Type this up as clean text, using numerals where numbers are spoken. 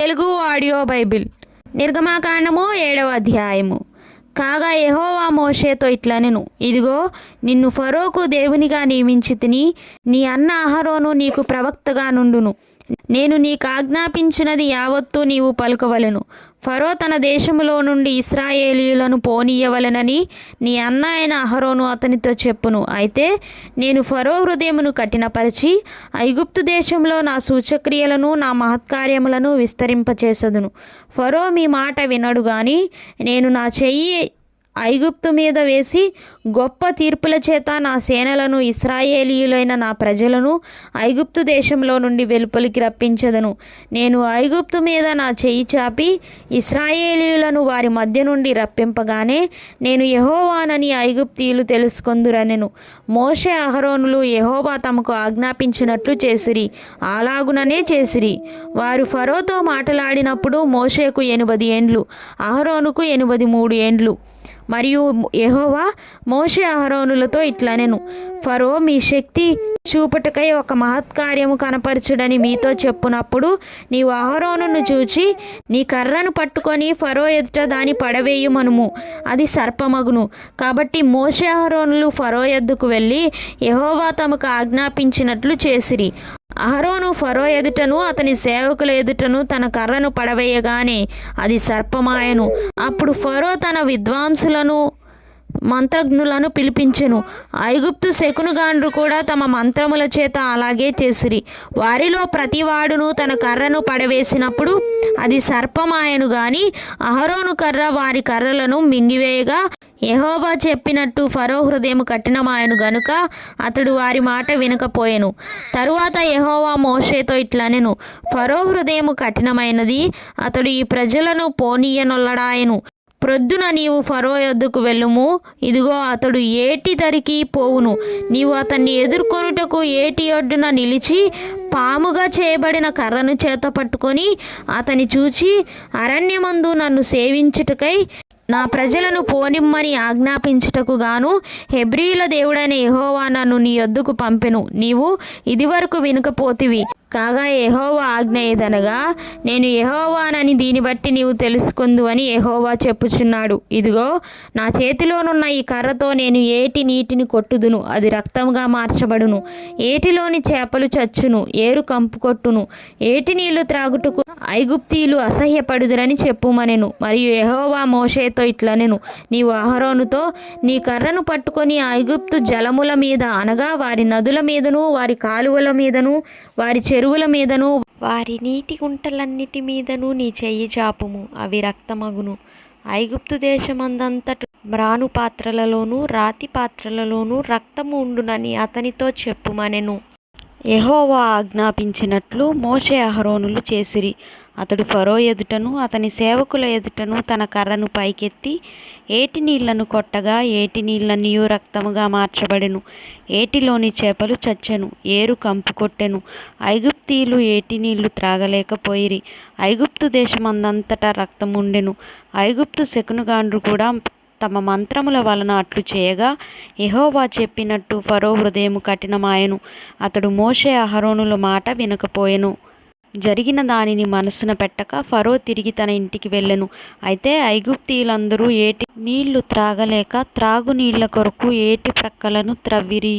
Telugu audio Bible నిర్గమాకాండము 7వ అధ్యాయము. కాగా యెహోవా మోషేతో ఇట్లనెను, ఇదిగో నిన్ను ఫరోకు దేవునిగా నియమించితిని, నీ అన్న అహరోను నీకు ప్రవక్తగా నుండును. నేను నీకు ఆజ్ఞాపించినది యావత్తూ నీవు పలుకవలెను. ఫరో తన దేశములో నుండి ఇశ్రాయేలీయులను పోనీయవలెనని నీ అన్న అయిన అహరోను అతనితో చెప్పును. అయితే నేను ఫరో హృదయమును కఠినపరిచి ఐగుప్తు దేశంలో నా సూచక్రియలను నా మహత్కార్యములను విస్తరింపచేసదును. ఫరో మీ మాట వినడు గాని నేను నా చెయ్యి ఐగుప్తు మీద వేసి గొప్ప తీర్పుల చేత నా సేనలను ఇశ్రాయేలీయులైన నా ప్రజలను ఐగుప్తు దేశంలో నుండి వెలుపలికి రప్పించదను. నేను ఐగుప్తు మీద నా చెయ్యి చాపి ఇశ్రాయేలీయులను వారి మధ్య నుండి రప్పింపగానే నేను యెహోవానని ఐగుప్తీయులు తెలుసుకొందురనెను. మోషే అహరోనులు యెహోవా తమకు ఆజ్ఞాపించినట్లు చేసిరి, అలాగుననే చేసిరి. వారు ఫరోతో మాట్లాడినప్పుడు మోషేకు 80 ఏండ్లు, అహరోనుకు 83 ఏండ్లు. మరియు యెహోవా మోషే అహరోనులతో ఇట్లనెను, ఫరో మీ శక్తి చూపుటకై ఒక మహత్కార్యము కనపరచుడని మీతో చెప్పునప్పుడు నీవు అహరోనును చూచి నీ కర్రను పట్టుకొని ఫరో ఎదుట దాని పడవేయుమనుము, అది సర్పమగును. కాబట్టి మోషే అహరోనులు ఫరో ఎద్దుకు వెళ్ళి యెహోవా తమకు ఆజ్ఞాపించినట్లు చేసిరి. అహరోను ఫరో ఎదుటను అతని సేవకుల ఎదుటను తన కర్రను పడవేయగానే అది సర్పమాయను. అప్పుడు ఫరో తన విద్వాంసులను మంత్రజ్ఞులను పిలిపించెను. ఐగుప్తు శకునగాండ్రు కూడా తమ మంత్రముల చేత అలాగే చేసిరి. వారిలో ప్రతివాడును తన కర్రను పడవేసినప్పుడు అది సర్పమాయను గాని అహరోను కర్ర వారి కర్రలను మింగివేయగా యెహోవా చెప్పినట్టు ఫరో హృదయం కఠినమాయను గనుక అతడు వారి మాట వినకపోయెను. తరువాత యెహోవా మోషేతో ఇట్లనెను, ఫరో హృదయం కఠినమైనది, అతడు ఈ ప్రజలను పోనీయనొల్లడాయెను. ప్రొద్దున నీవు ఫరో యొద్దకు వెళ్ళుము, ఇదిగో అతడు ఏటి దరికి పోవును. నీవు అతన్ని ఎదుర్కొనుటకు ఏటి ఒడ్డున నిలిచి పాముగా చేయబడిన కర్రను చేత పట్టుకొని అతని చూచి అరణ్యమందు నన్ను సేవించుటకై నా ప్రజలను పోనిమ్మని ఆజ్ఞాపించుటకు గాను హెబ్రీయుల దేవుడైన యెహోవా నన్ను నీ యొద్దకు పంపెను. నీవు ఇదివరకు వినకపోతివి. కాగా యెహోవా ఆజ్ఞ ఏదనగా నేను యెహోవానని దీన్ని బట్టి నీవు తెలుసుకుందు అని యెహోవా చెప్పుచున్నాడు. ఇదిగో నా చేతిలోనున్న ఈ కర్రతో నేను ఏటి నీటిని కొట్టుదును, అది రక్తముగా మార్చబడును. ఏటిలోని చేపలు చచ్చును, ఏరు కంపు కొట్టును. ఏటి నీళ్లు త్రాగుటకు ఐగుప్తీయులు అసహ్యపడుదురని చెప్పుమనెను. మరియు యెహోవా మోషేతో ఇట్లనెను, నీవు అహరోనుతో నీ కర్రను పట్టుకొని ఐగుప్తు జలముల మీద అనగా వారి నదుల మీదను వారి కాలువల మీదను వారి చెరువుల మీదను వారి నీటి గుంటలన్నిటి మీదను నీ చెయ్యి చాపుము, అవి రక్తమగును. ఐగుప్తు దేశమందంతట మ్రాను పాత్రలలోను రాతి పాత్రలలోను రక్తము ఉండునని అతనితో చెప్పుమనెను. యెహోవా ఆజ్ఞాపించినట్లు మోషే అహరోనులు చేసిరి. అతడు ఫరో ఎదుటను అతని సేవకుల ఎదుటను తన కర్రను పైకెత్తి ఏటి నీళ్లను కొట్టగా ఏటి నీళ్లన్నీయు రక్తముగా మార్చబడెను. ఏటిలోని చేపలు చచ్చెను, ఏరు కంపు కొట్టెను. ఐగుప్తీయులు ఏటి నీళ్లు త్రాగలేకపోయిరి. ఐగుప్తు దేశమందంతటా రక్తముండెను. ఐగుప్తు శకునగాండ్రు కూడా తమ మంత్రముల వలన అట్లు చేయగా యెహోవా చెప్పినట్టు ఫరో హృదయము కఠినమాయెను. అతడు మోషే అహరోనుల మాట వినకపోయెను. జరిగిన దానిని మనసున పెట్టక ఫరో తిరిగి తన ఇంటికి వెళ్ళెను. అయితే ఐగుప్తీయులందరూ ఏటి నీళ్లు త్రాగలేక త్రాగునీళ్ల కొరకు ఏటి ప్రక్కలను త్రవ్విరి.